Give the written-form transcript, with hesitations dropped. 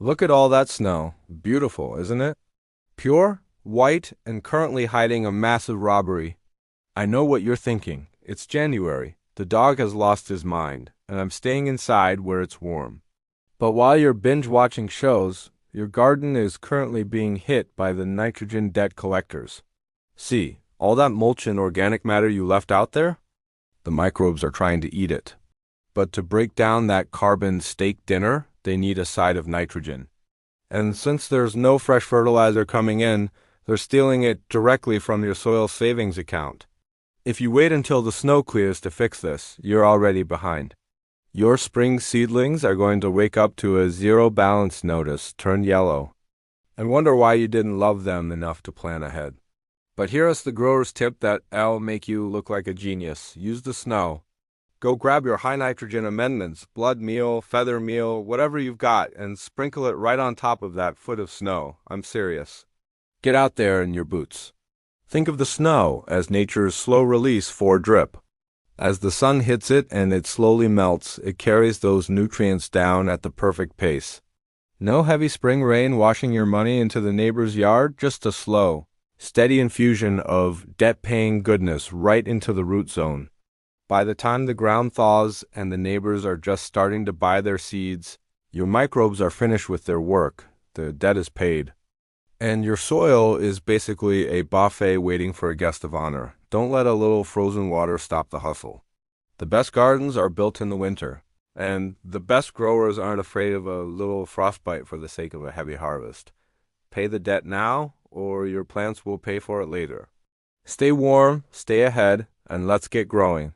Look at all that snow. Beautiful, isn't it? Pure, white, and currently hiding a massive robbery. I know what you're thinking. It's January. The dog has lost his mind, and I'm staying inside where it's warm. But while you're binge-watching shows, your garden is currently being hit by the nitrogen debt collectors. See, all that mulch and organic matter you left out there? The microbes are trying to eat it. But to break down that carbon steak dinner, they need a side of nitrogen. And since there's no fresh fertilizer coming in, they're stealing it directly from your soil savings account. If you wait until the snow clears to fix this, you're already behind. Your spring seedlings are going to wake up to a zero balance notice, turn yellow, and wonder why you didn't love them enough to plan ahead. But here is the grower's tip that'll make you look like a genius. Use the snow. Go grab your high nitrogen amendments, blood meal, feather meal, whatever you've got, and sprinkle it right on top of that foot of snow. I'm serious. Get out there in your boots. Think of the snow as nature's slow release for drip. As the sun hits it and it slowly melts, it carries those nutrients down at the perfect pace. No heavy spring rain washing your money into the neighbor's yard, just a slow, steady infusion of debt-paying goodness right into the root zone. By the time the ground thaws and the neighbors are just starting to buy their seeds, your microbes are finished with their work. The debt is paid. And your soil is basically a buffet waiting for a guest of honor. Don't let a little frozen water stop the hustle. The best gardens are built in the winter, and the best growers aren't afraid of a little frostbite for the sake of a heavy harvest. Pay the debt now, or your plants will pay for it later. Stay warm, stay ahead, and let's get growing.